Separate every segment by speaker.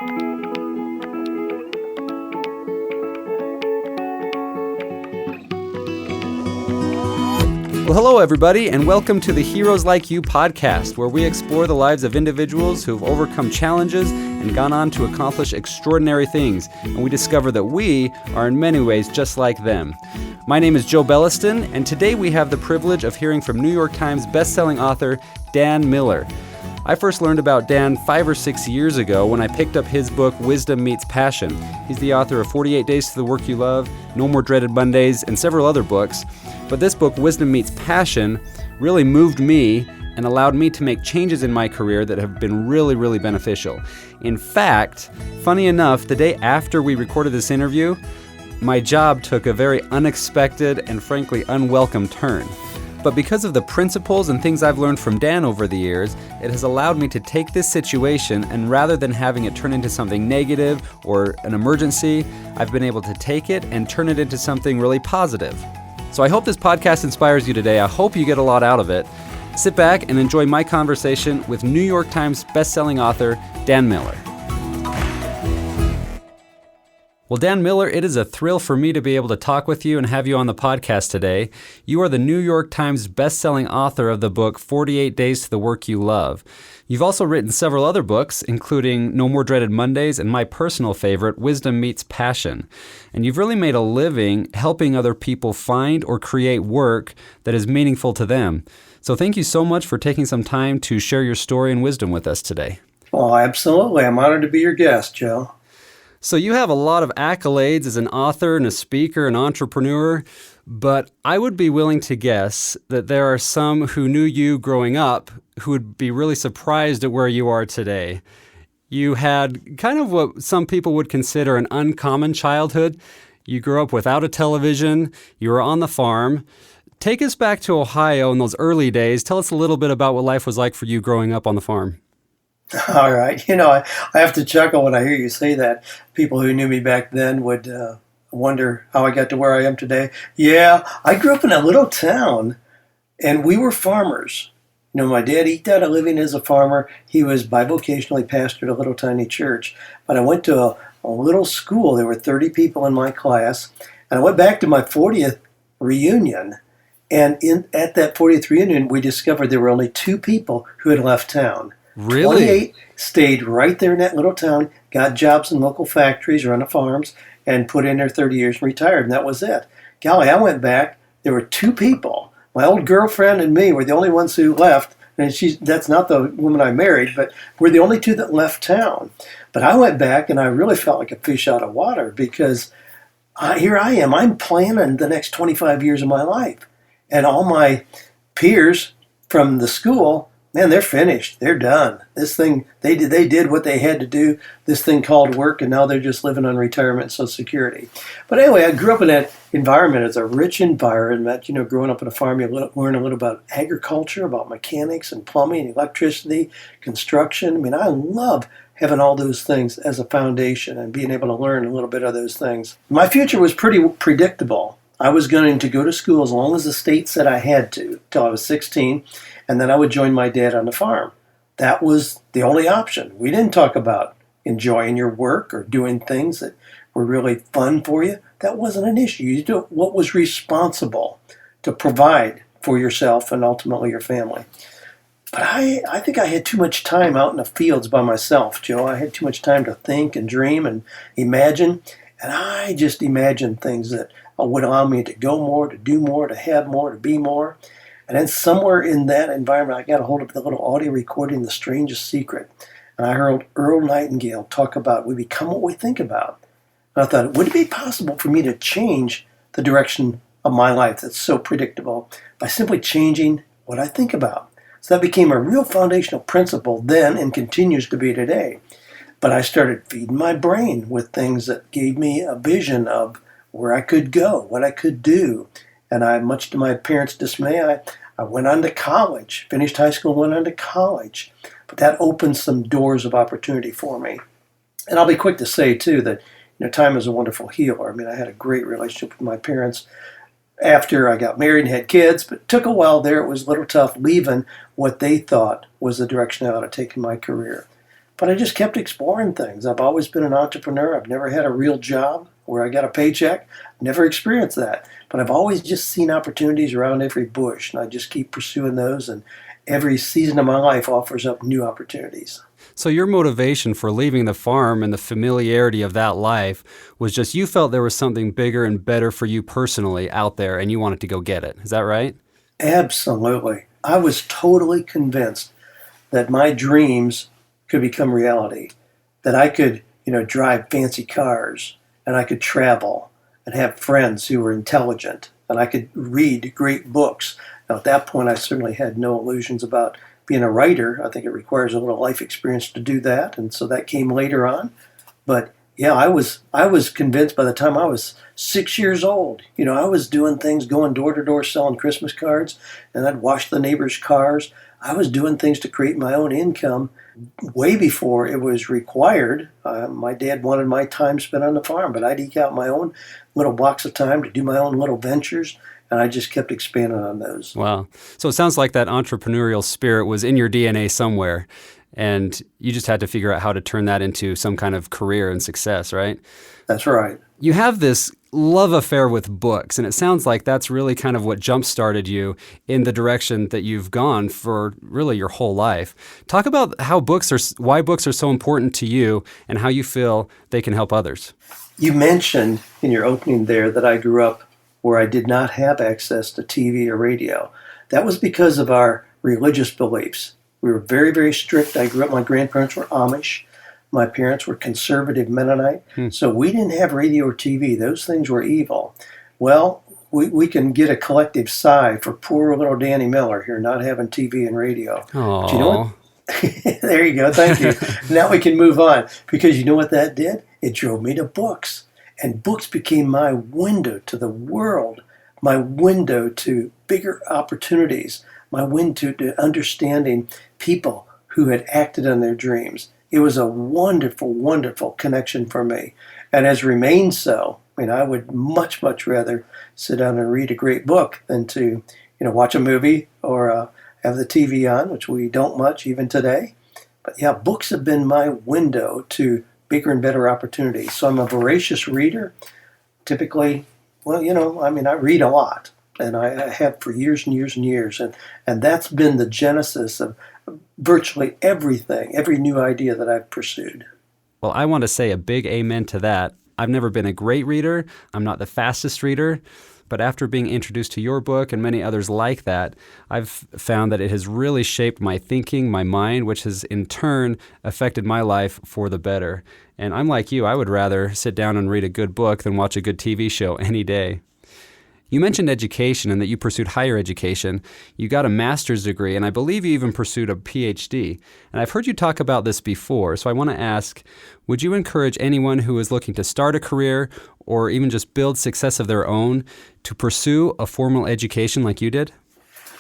Speaker 1: Well, hello, everybody, and welcome to the Heroes Like You podcast, where we explore the lives of individuals who have overcome challenges and gone on to accomplish extraordinary things, and we discover that we are in many ways just like them. My name is Joe Belliston, and today we have the privilege of hearing from New York Times bestselling author Dan Miller. I first learned about Dan 5 or 6 years ago when I picked up his book, Wisdom Meets Passion. He's the author of 48 Days to the Work You Love, No More Dreaded Mondays, and several other books. But this book, Wisdom Meets Passion, really moved me and allowed me to make changes in my career that have been really beneficial. In fact, funny enough, the day after we recorded this interview, my job took a very unexpected and frankly unwelcome turn. But because of the principles and things I've learned from Dan over the years, it has allowed me to take this situation and rather than having it turn into something negative or an emergency, I've been able to take it and turn it into something really positive. So I hope this podcast inspires you today. I hope you get a lot out of it. Sit back and enjoy my conversation with New York Times bestselling author Dan Miller. Well, Dan Miller, it is a thrill for me to be able to talk with you and have you on the podcast today. You are the New York Times bestselling author of the book 48 Days to the Work You Love. You've also written several other books, including No More Dreaded Mondays and my personal favorite, Wisdom Meets Passion. And you've really made a living helping other people find or create work that is meaningful to them. So thank you so much for taking some time to share your story and wisdom with us today.
Speaker 2: Oh, absolutely. I'm honored to be your guest, Joe.
Speaker 1: So you have a lot of accolades as an author and a speaker and entrepreneur, but I would be willing to guess that there are some who knew you growing up who would be really surprised at where you are today. You had kind of what some people would consider an uncommon childhood. You grew up without a television. You were on the farm. Take us back to Ohio in those early days. Tell us a little bit about what life was like for you growing up on the farm.
Speaker 2: All right. I have to chuckle when I hear you say that. People who knew me back then would wonder how I got to where I am today. Yeah, I grew up in a little town, and we were farmers. My dad eked out a living as a farmer. He was bivocationally pastored a little tiny church. But I went to a little school. There were 30 people in my class. And I went back to my 40th reunion. And at that 40th reunion, we discovered there were only 2 people who had left town.
Speaker 1: Really?
Speaker 2: 28 stayed right there in that little town, got jobs in local factories or on the farms, and put in their 30 years and retired, and that was it. Golly, I went back. There were 2 people. My old girlfriend and me were the only ones who left, and that's not the woman I married, but we're the only 2 that left town. But I went back, and I really felt like a fish out of water because here I am. I'm planning the next 25 years of my life. And all my peers from the school, man, they're finished. They're done. This thing, they did what they had to do, this thing called work, and now they're just living on retirement and Social Security. But anyway, I grew up in that environment. It's a rich environment. Growing up on a farm, you learn a little about agriculture, about mechanics and plumbing, electricity, construction. I love having all those things as a foundation and being able to learn a little bit of those things. My future was pretty predictable. I was going to go to school as long as the state said I had to, till I was 16, and then I would join my dad on the farm. That was the only option. We didn't talk about enjoying your work or doing things that were really fun for you. That wasn't an issue. You do what was responsible to provide for yourself and ultimately your family. But I think I had too much time out in the fields by myself, Joe. I had too much time to think and dream and imagine, and I just imagined things that would allow me to go more, to do more, to have more, to be more. And then somewhere in that environment, I got a hold of the little audio recording, The Strangest Secret. And I heard Earl Nightingale talk about, we become what we think about. And I thought, would it be possible for me to change the direction of my life that's so predictable by simply changing what I think about? So that became a real foundational principle then and continues to be today. But I started feeding my brain with things that gave me a vision of where I could go, what I could do. And much to my parents' dismay, I went on to college, finished high school, went on to college. But that opened some doors of opportunity for me. And I'll be quick to say, too, that time is a wonderful healer. I had a great relationship with my parents after I got married and had kids, but it took a while there. It was a little tough leaving what they thought was the direction I ought to take in my career. But I just kept exploring things. I've always been an entrepreneur. I've never had a real job where I got a paycheck. Never experienced that. But I've always just seen opportunities around every bush, and I just keep pursuing those. And every season of my life offers up new opportunities.
Speaker 1: So your motivation for leaving the farm and the familiarity of that life was just you felt there was something bigger and better for you personally out there, and you wanted to go get it. Is that right?
Speaker 2: Absolutely. I was totally convinced that my dreams could become reality, that I could, drive fancy cars, and I could travel and have friends who were intelligent, and I could read great books. Now, at that point, I certainly had no illusions about being a writer. I think it requires a little life experience to do that, and so that came later on. But yeah, I was convinced by the time I was 6 years old. I was doing things, going door to door selling Christmas cards, and I'd wash the neighbors' cars. I was doing things to create my own income way before it was required. My dad wanted my time spent on the farm, but I'd eke out my own little blocks of time to do my own little ventures, and I just kept expanding on those.
Speaker 1: Wow. So it sounds like that entrepreneurial spirit was in your DNA somewhere, and you just had to figure out how to turn that into some kind of career and success, right?
Speaker 2: That's right.
Speaker 1: You have this love affair with books, and it sounds like that's really kind of what jump-started you in the direction that you've gone for really your whole life. Talk about why books are so important to you and how you feel they can help others.
Speaker 2: You mentioned in your opening there that I grew up where I did not have access to TV or radio. That was because of our religious beliefs. We were very, very strict. I grew up, my grandparents were Amish. My parents were conservative Mennonite. So we didn't have radio or TV. Those things were evil. Well, we can get a collective sigh for poor little Danny Miller here not having TV and radio. But you know what? There you go. Thank you. Now we can move on. Because you know what that did? It drove me to books. And books became my window to the world, my window to bigger opportunities, my window to understanding people who had acted on their dreams. It was a wonderful, wonderful connection for me, and has remained so. I would much, much rather sit down and read a great book than to, watch a movie or have the TV on, which we don't much even today. But yeah, books have been my window to bigger and better opportunities. So I'm a voracious reader. Typically, I read a lot, and I have for years and years and years, and that's been the genesis of virtually everything, every new idea that I've pursued.
Speaker 1: Well, I want to say a big amen to that. I've never been a great reader. I'm not the fastest reader. But after being introduced to your book and many others like that, I've found that it has really shaped my thinking, my mind, which has in turn affected my life for the better. And I'm like you, I would rather sit down and read a good book than watch a good TV show any day. You mentioned education and that you pursued higher education. You got a master's degree, and I believe you even pursued a PhD. And I've heard you talk about this before, so I want to ask, would you encourage anyone who is looking to start a career or even just build success of their own to pursue a formal education like you did?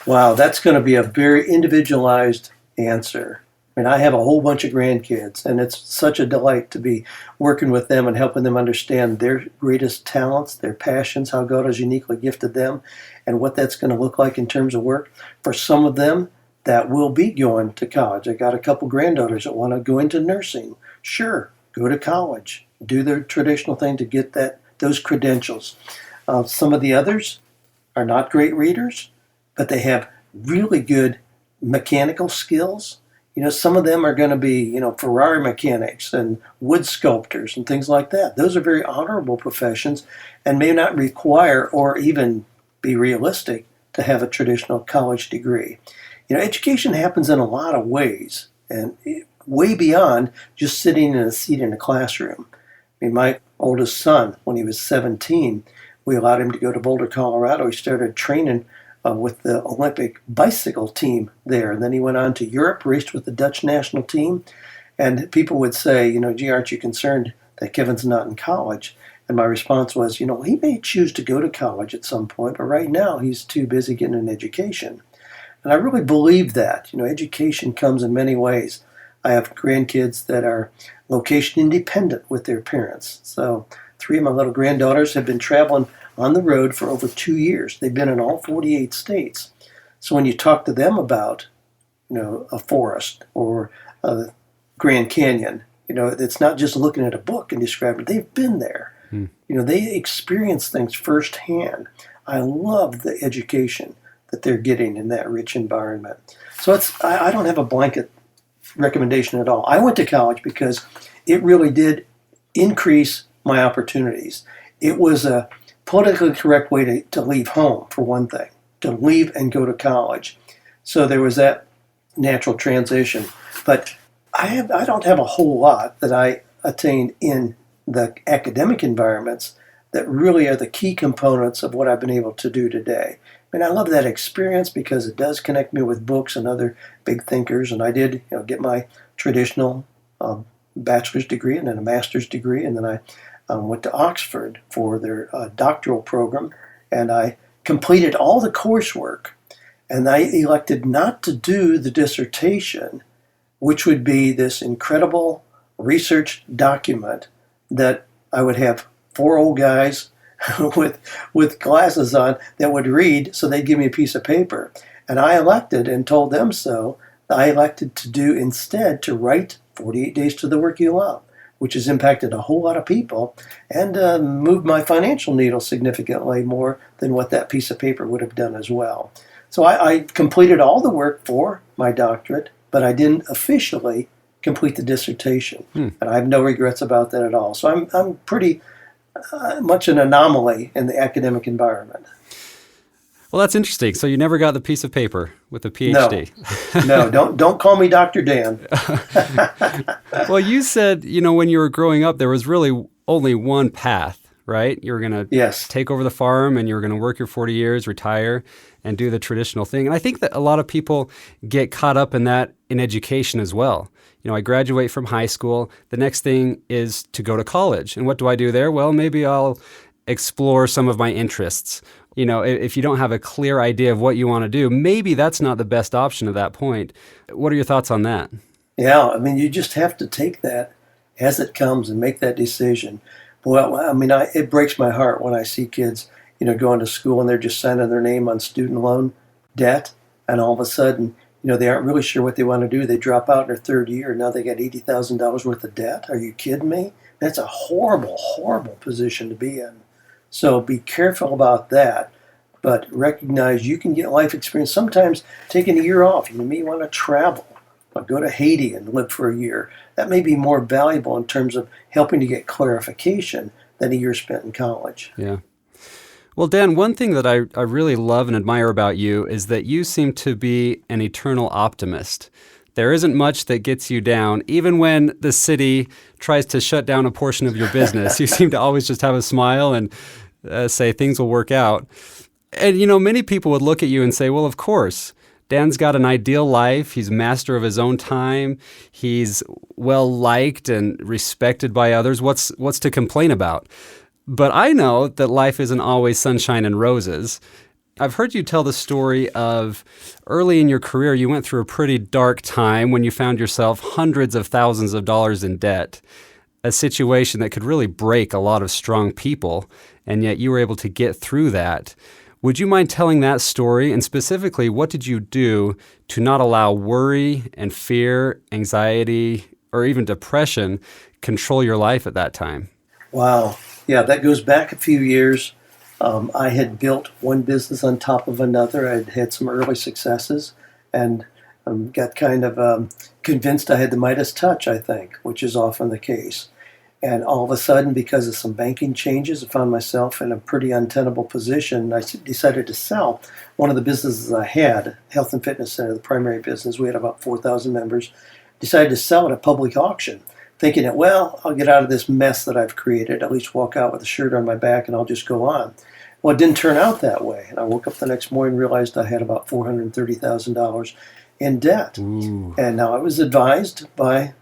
Speaker 2: Wow, that's going to be a very individualized answer. I have a whole bunch of grandkids, and it's such a delight to be working with them and helping them understand their greatest talents, their passions, how God has uniquely gifted them, and what that's going to look like in terms of work. For some of them, that will be going to college. I got a couple granddaughters that want to go into nursing. Sure, go to college, do the traditional thing to get those credentials. Some of the others are not great readers, but they have really good mechanical skills. Some of them are going to be, Ferrari mechanics and wood sculptors and things like that. Those are very honorable professions and may not require or even be realistic to have a traditional college degree. Education happens in a lot of ways and way beyond just sitting in a seat in a classroom. My oldest son, when he was 17, we allowed him to go to Boulder, Colorado. He started training with the Olympic bicycle team there. And then he went on to Europe, raced with the Dutch national team. And people would say, gee, aren't you concerned that Kevin's not in college? And my response was, he may choose to go to college at some point, but right now he's too busy getting an education. And I really believe that. Education comes in many ways. I have grandkids that are location independent with their parents. So 3 of my little granddaughters have been traveling on the road for over 2 years. They've been in all 48 states. So when you talk to them about, a forest or Grand Canyon. It's not just looking at a book and describing it. They've been there. They experience things firsthand. I love the education that they're getting in that rich environment. So I don't have a blanket recommendation at all. I went to college because it really did increase my opportunities. It was a politically correct way to leave home, for one thing, to leave and go to college. So there was that natural transition. But I don't have a whole lot that I attained in the academic environments that really are the key components of what I've been able to do today. I love that experience because it does connect me with books and other big thinkers. And I did get my traditional bachelor's degree and then a master's degree. And then I went to Oxford for their doctoral program. And I completed all the coursework. And I elected not to do the dissertation, which would be this incredible research document that I would have 4 old guys with glasses on that would read, so they'd give me a piece of paper. And I elected and told them so. I elected to do instead to write 48 Days to the Work You Love, which has impacted a whole lot of people and moved my financial needle significantly more than what that piece of paper would have done as well. So I completed all the work for my doctorate, but I didn't officially complete the dissertation. And I have no regrets about that at all. So I'm pretty much an anomaly in the academic environment.
Speaker 1: Well, that's interesting. So you never got the piece of paper with the PhD.
Speaker 2: No, don't call me Dr. Dan.
Speaker 1: Well, you said, when you were growing up, there was really only one path, right? You were going to take over the farm and you were going to work your 40 years, retire, and do the traditional thing. And I think that a lot of people get caught up in that in education as well. I graduate from high school. The next thing is to go to college. And what do I do there? Well, maybe I'll explore some of my interests. If you don't have a clear idea of what you want to do, maybe that's not the best option at that point. What are your thoughts on that?
Speaker 2: Yeah, you just have to take that as it comes and make that decision. Well, it breaks my heart when I see kids, going to school and they're just signing their name on student loan debt, and all of a sudden, they aren't really sure what they want to do. They drop out in their third year, and now they got $80,000 worth of debt. Are you kidding me? That's a horrible, horrible position to be in. So be careful about that, but recognize you can get life experience. Sometimes taking a year off, you may want to travel, go to Haiti and live for a year. That may be more valuable in terms of helping to get clarification than a year spent in college.
Speaker 1: Yeah. Well, Dan, one thing that I really love and admire about you is that you seem to be an eternal optimist. There isn't much that gets you down. Even when the city tries to shut down a portion of your business, you seem to always just have a smile and say things will work out. And, many people would look at you and say, well, of course, Dan's got an ideal life. He's master of his own time. He's well-liked and respected by others. What's to complain about? But I know that life isn't always sunshine and roses. I've heard you tell the story of early in your career, you went through a pretty dark time when you found yourself hundreds of thousands of dollars in debt, a situation that could really break a lot of strong people, and yet you were able to get through that. Would you mind telling that story? And specifically, what did you do to not allow worry and fear, anxiety, or even depression control your life at that time?
Speaker 2: Wow. Yeah, that goes back a few years. I had built one business on top of another. I'd had some early successes and got kind of convinced I had the Midas touch, I think, which is often the case. And all of a sudden, because of some banking changes, I found myself in a pretty untenable position. I decided to sell one of the businesses I had, Health and Fitness Center, the primary business. We had about 4,000 members. Decided to sell at a public auction, thinking that, well, I'll get out of this mess that I've created, at least walk out with a shirt on my back and I'll just go on. Well, it didn't turn out that way. And I woke up the next morning and realized I had about $430,000 in debt.
Speaker 1: Ooh.
Speaker 2: And now I was advised by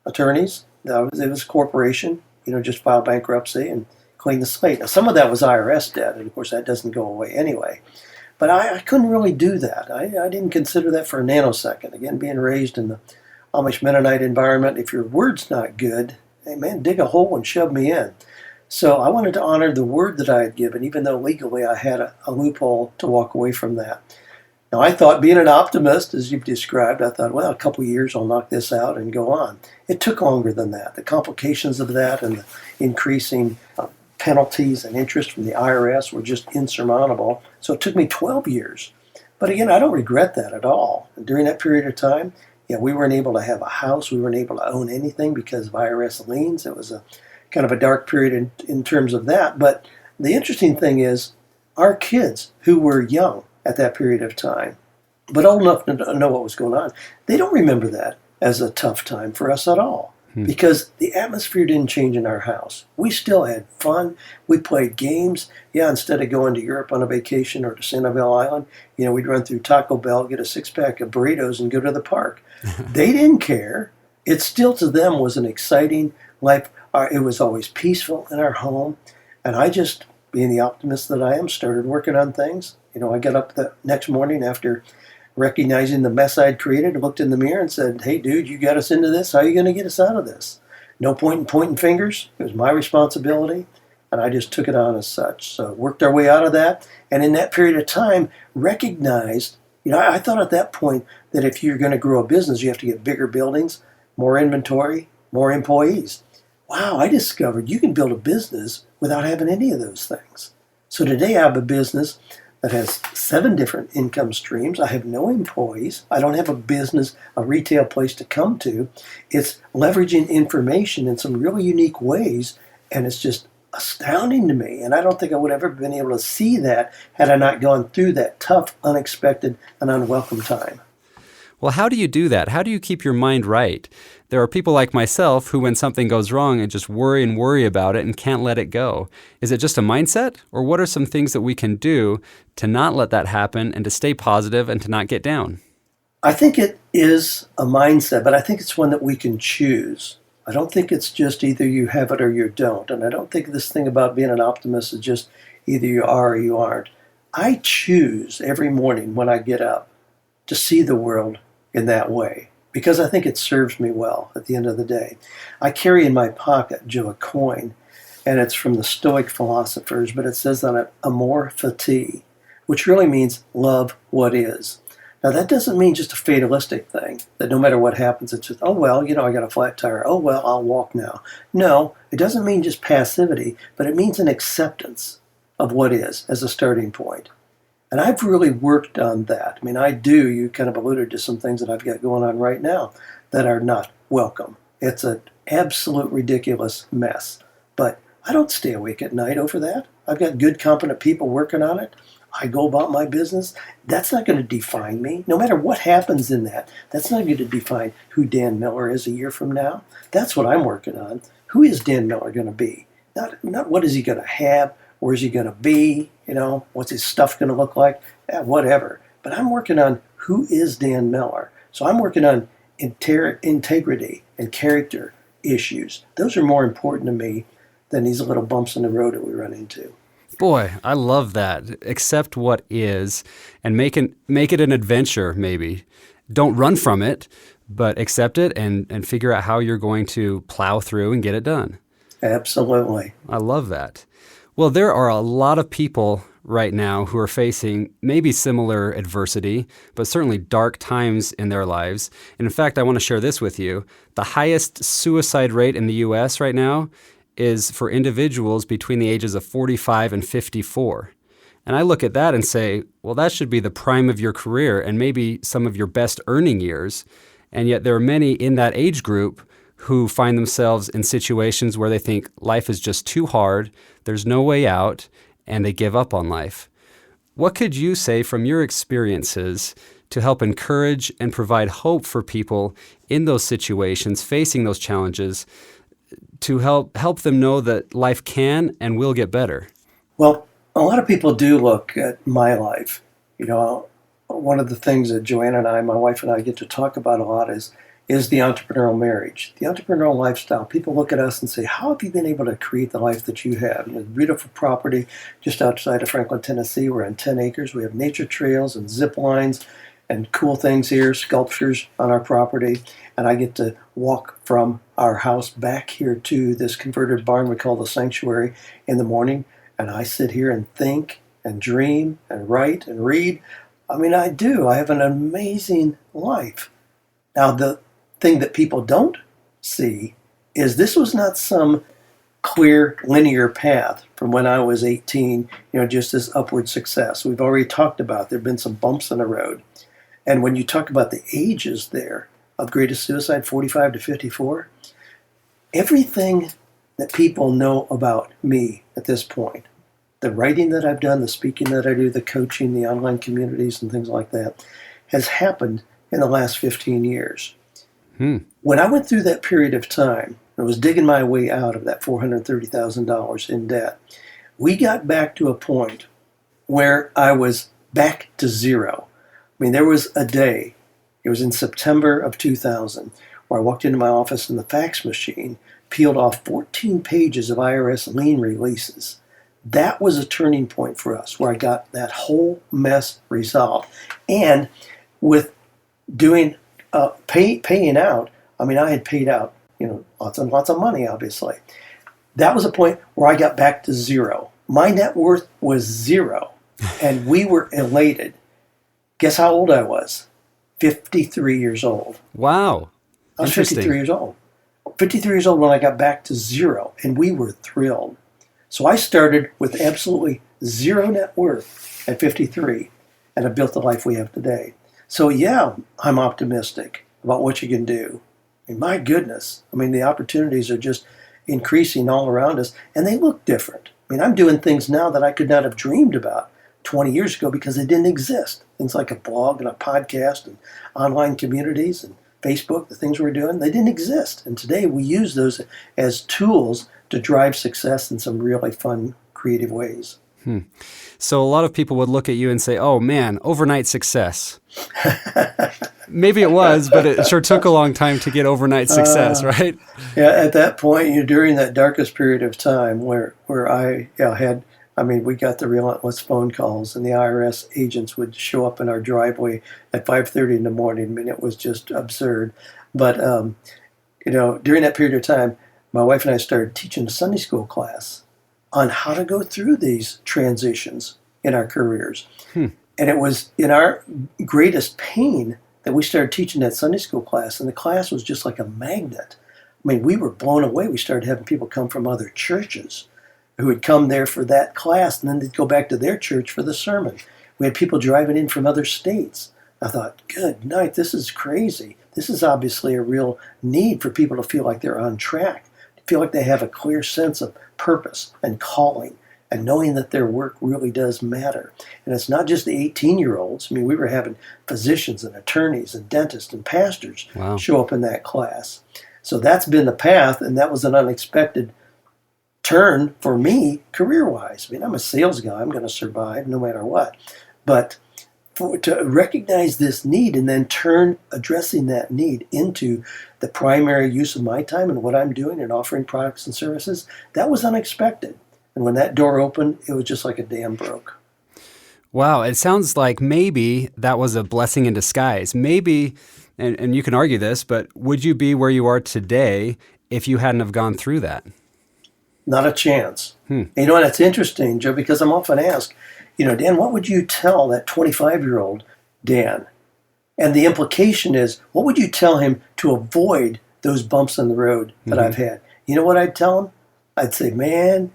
Speaker 2: attorneys. It was a corporation, just file bankruptcy and clean the slate. Now, some of that was IRS debt, and of course that doesn't go away anyway. But I couldn't really do that. I didn't consider that for a nanosecond. Again, being raised in the Amish Mennonite environment, if your word's not good, hey man, dig a hole and shove me in. So I wanted to honor the word that I had given, even though legally I had a loophole to walk away from that. Now, I thought, being an optimist, as you've described, I thought, well, a couple of years I'll knock this out and go on. It took longer than that. The complications of that and the increasing penalties and interest from the IRS were just insurmountable. So it took me 12 years. But again, I don't regret that at all. During that period of time, we weren't able to have a house. We weren't able to own anything because of IRS liens. It was a kind of a dark period in terms of that. But the interesting thing is our kids who were young at that period of time, but old enough to know what was going on, they don't remember that as a tough time for us at all. Because the atmosphere didn't change in our house. We still had fun. We played games. Instead of going to Europe on a vacation or to Sanibel Island, we'd run through Taco Bell, get a six-pack of burritos, and go to the park. They didn't care. It still, to them, was an exciting life. It was always peaceful in our home. And I just, being the optimist that I am, started working on things. I got up the next morning after recognizing the mess I'd created, looked in the mirror and said, hey, dude, you got us into this. How are you going to get us out of this? No point in pointing fingers. It was my responsibility, and I just took it on as such. So worked our way out of that, and in that period of time, recognized, I thought at that point that if you're going to grow a business, you have to get bigger buildings, more inventory, more employees. Wow, I discovered you can build a business without having any of those things. So today I have a business that has 7 different income streams. I have no employees. I don't have a business, a retail place to come to. It's leveraging information in some really unique ways, and it's just astounding to me. And I don't think I would have ever been able to see that had I not gone through that tough, unexpected, and unwelcome time.
Speaker 1: Well, how do you do that? How do you keep your mind right? There are people like myself who, when something goes wrong, and just worry about it and can't let it go. Is it just a mindset? Or what are some things that we can do to not let that happen and to stay positive and to not get down?
Speaker 2: I think it is a mindset, but I think it's one that we can choose. I don't think it's just either you have it or you don't. And I don't think this thing about being an optimist is just either you are or you aren't. I choose every morning when I get up to see the world in that way, because I think it serves me well at the end of the day. I carry in my pocket, Joe, a coin, and it's from the Stoic philosophers, but it says on it, amor fati, which really means love what is. Now, that doesn't mean just a fatalistic thing, that no matter what happens, it's just, oh, well, I got a flat tire. Oh, well, I'll walk now. No, it doesn't mean just passivity, but it means an acceptance of what is as a starting point. And I've really worked on that. I mean, you kind of alluded to some things that I've got going on right now that are not welcome. It's an absolute ridiculous mess. But I don't stay awake at night over that. I've got good, competent people working on it. I go about my business. That's not going to define me. No matter what happens in that, that's not going to define who Dan Miller is a year from now. That's what I'm working on. Who is Dan Miller going to be? Not what is he going to have? Where's he going to be? What's his stuff going to look like? Whatever. But I'm working on who is Dan Miller. So I'm working on integrity and character issues. Those are more important to me than these little bumps in the road that we run into.
Speaker 1: Boy, I love that. Accept what is and make it an adventure, maybe. Don't run from it, but accept it and figure out how you're going to plow through and get it done.
Speaker 2: Absolutely.
Speaker 1: I love that. Well, there are a lot of people right now who are facing maybe similar adversity, but certainly dark times in their lives. And in fact, I want to share this with you. The highest suicide rate in the U.S. right now is for individuals between the ages of 45 and 54. And I look at that and say, well, that should be the prime of your career and maybe some of your best earning years. And yet there are many in that age group who find themselves in situations where they think life is just too hard, there's no way out, and they give up on life. What could you say from your experiences to help encourage and provide hope for people in those situations, facing those challenges, to help them know that life can and will get better?
Speaker 2: Well, a lot of people do look at my life. One of the things that Joanna and I, my wife and I, get to talk about a lot is the entrepreneurial marriage, the entrepreneurial lifestyle. People look at us and say, how have you been able to create the life that you have? Beautiful property just outside of Franklin, Tennessee. We're on 10 acres. We have nature trails and zip lines and cool things here, sculptures on our property. And I get to walk from our house back here to this converted barn we call the sanctuary in the morning. And I sit here and think and dream and write and read I mean, I do. I have an amazing life. Now, the thing that people don't see is this was not some clear linear path from when I was 18, just this upward success. We've already talked about there have been some bumps in the road. And when you talk about the ages there of greatest suicide, 45 to 54, everything that people know about me at this point, the writing that I've done, the speaking that I do, the coaching, the online communities and things like that, has happened in the last 15 years. When I went through that period of time, I was digging my way out of that $430,000 in debt, we got back to a point where I was back to zero. I mean, there was a day, it was in September of 2000, where I walked into my office and the fax machine peeled off 14 pages of IRS lien releases. That was a turning point for us, where I got that whole mess resolved. And with doing paying out, I mean, I had paid out, lots and lots of money, obviously. That was a point where I got back to zero. My net worth was zero, and we were elated. Guess how old I was? 53 years old.
Speaker 1: Wow.
Speaker 2: I was 53 years old. 53 years old when I got back to zero, and we were thrilled. So I started with absolutely zero net worth at 53, and I built the life we have today. So yeah, I'm optimistic about what you can do. And my goodness, I mean, the opportunities are just increasing all around us, and they look different. I mean, I'm doing things now that I could not have dreamed about 20 years ago because they didn't exist. Things like a blog and a podcast and online communities and Facebook, the things we're doing, they didn't exist. And today we use those as tools to drive success in some really fun, creative ways.
Speaker 1: So a lot of people would look at you and say, oh man, overnight success. Maybe it was, but it sure took a long time to get overnight success, right?
Speaker 2: Yeah, at that point, during that darkest period of time where I had, we got the relentless phone calls, and the IRS agents would show up in our driveway at 5:30 in the morning. I mean, it was just absurd. But, during that period of time, my wife and I started teaching a Sunday school class on how to go through these transitions in our careers. And it was in our greatest pain that we started teaching that Sunday school class, and the class was just like a magnet. I mean, we were blown away. We started having people come from other churches who would come there for that class, and then they'd go back to their church for the sermon. We had people driving in from other states. I thought, good night, this is crazy. This is obviously a real need for people to feel like they're on track, to feel like they have a clear sense of purpose and calling, and knowing that their work really does matter. And it's not just the 18-year-olds. I mean, we were having physicians and attorneys and dentists and pastors show up in that class. So that's been the path, and that was an unexpected turn for me career-wise. I mean, I'm a sales guy. I'm going to survive no matter what. But to recognize this need and then turn addressing that need into the primary use of my time and what I'm doing and offering products and services, that was unexpected. And when that door opened, it was just like a dam broke.
Speaker 1: Wow, it sounds like maybe that was a blessing in disguise. Maybe, and you can argue this, but would you be where you are today if you hadn't have gone through that?
Speaker 2: Not a chance. And and it's interesting, Joe, because I'm often asked, Dan, what would you tell that 25-year-old Dan? And the implication is, what would you tell him to avoid those bumps in the road that I've had? You know what I'd tell him? I'd say, man,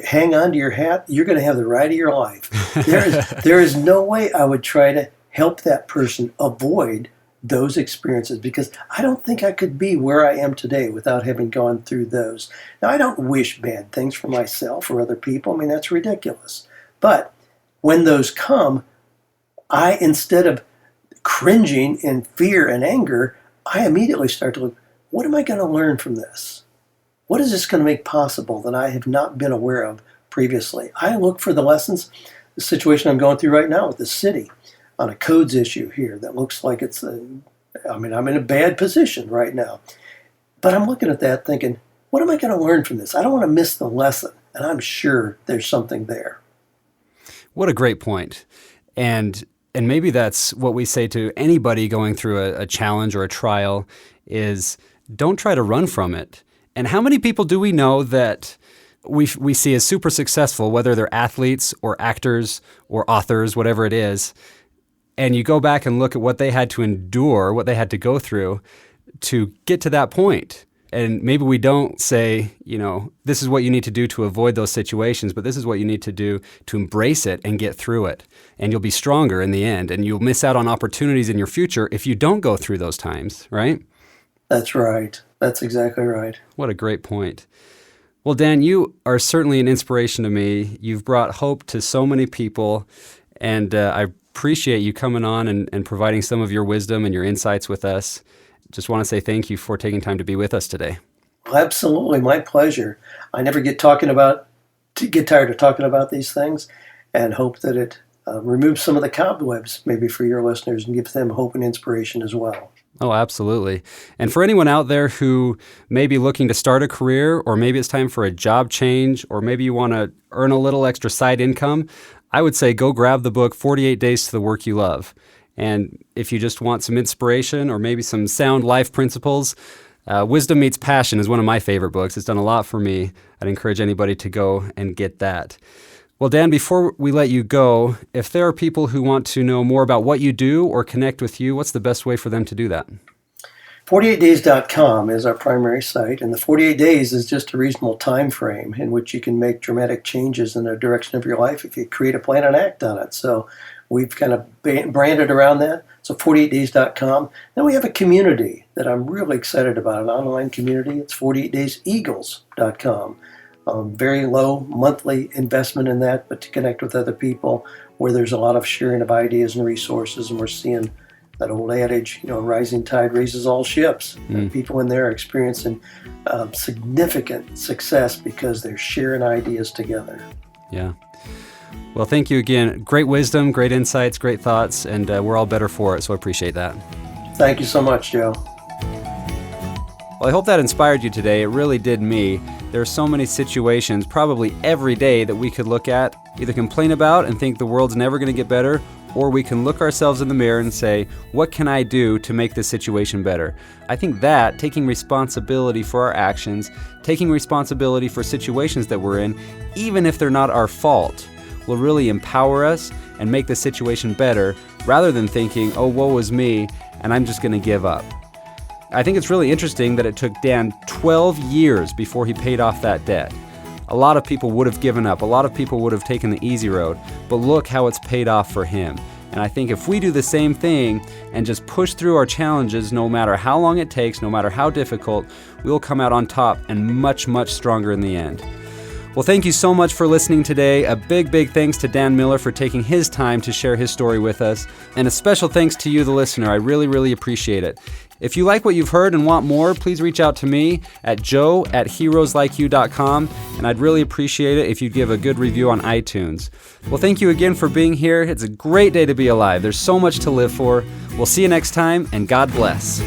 Speaker 2: hang on to your hat. You're going to have the ride of your life. There is no way I would try to help that person avoid those experiences, because I don't think I could be where I am today without having gone through those. Now, I don't wish bad things for myself or other people. I mean, that's ridiculous. But when those come, instead of cringing in fear and anger, I immediately start to look, what am I going to learn from this? What is this going to make possible that I have not been aware of previously? I look for the lessons, the situation I'm going through right now with the city on a codes issue here that looks like I'm in a bad position right now. But I'm looking at that thinking, what am I going to learn from this? I don't want to miss the lesson, and I'm sure there's something there.
Speaker 1: What a great point. And maybe that's what we say to anybody going through a challenge or a trial is don't try to run from it. And how many people do we know that we see as super successful, whether they're athletes or actors or authors, whatever it is, And you go back and look at what they had to endure, what they had to go through to get to that point. And maybe we don't say, this is what you need to do to avoid those situations, but this is what you need to do to embrace it and get through it. And you'll be stronger in the end, and you'll miss out on opportunities in your future if you don't go through those times, right?
Speaker 2: That's right. That's exactly right.
Speaker 1: What a great point. Well, Dan, you are certainly an inspiration to me. You've brought hope to so many people, and I appreciate you coming on and providing some of your wisdom and your insights with us. Just want to say thank you for taking time to be with us today.
Speaker 2: Well, absolutely. My pleasure. I never get tired of talking about these things, and hope that it removes some of the cobwebs maybe for your listeners and gives them hope and inspiration as well.
Speaker 1: Oh, absolutely. And for anyone out there who may be looking to start a career, or maybe it's time for a job change, or maybe you want to earn a little extra side income, I would say go grab the book, 48 Days to the Work You Love. And if you just want some inspiration or maybe some sound life principles, Wisdom Meets Passion is one of my favorite books. It's done a lot for me. I'd encourage anybody to go and get that. Well, Dan, before we let you go, if there are people who want to know more about what you do or connect with you, what's the best way for them to do that?
Speaker 2: 48days.com is our primary site, and the 48 days is just a reasonable time frame in which you can make dramatic changes in the direction of your life if you create a plan and act on it. So we've kind of branded around that. So 48days.com. Then we have a community that I'm really excited about, an online community. It's 48dayseagles.com. Very low monthly investment in that, but to connect with other people where there's a lot of sharing of ideas and resources, and we're seeing that old adage, rising tide raises all ships. People in there are experiencing significant success because they're sharing ideas together.
Speaker 1: Yeah. Well, thank you again. Great wisdom, great insights, great thoughts, and we're all better for it, so I appreciate that.
Speaker 2: Thank you so much, Joe.
Speaker 1: Well, I hope that inspired you today. It really did me. There are so many situations, probably every day, that we could look at, either complain about and think the world's never going to get better, or we can look ourselves in the mirror and say, what can I do to make this situation better? I think that taking responsibility for our actions, taking responsibility for situations that we're in, even if they're not our fault, will really empower us and make the situation better, rather than thinking, oh, woe is me, and I'm just going to give up. I think it's really interesting that it took Dan 12 years before he paid off that debt. A lot of people would have given up. A lot of people would have taken the easy road. But look how it's paid off for him. And I think if we do the same thing and just push through our challenges, no matter how long it takes, no matter how difficult, we'll come out on top and much, much stronger in the end. Well, thank you so much for listening today. A big, big thanks to Dan Miller for taking his time to share his story with us. And a special thanks to you, the listener. I really, really appreciate it. If you like what you've heard and want more, please reach out to me at joe@heroeslikeyou.com, and I'd really appreciate it if you'd give a good review on iTunes. Well, thank you again for being here. It's a great day to be alive. There's so much to live for. We'll see you next time, and God bless.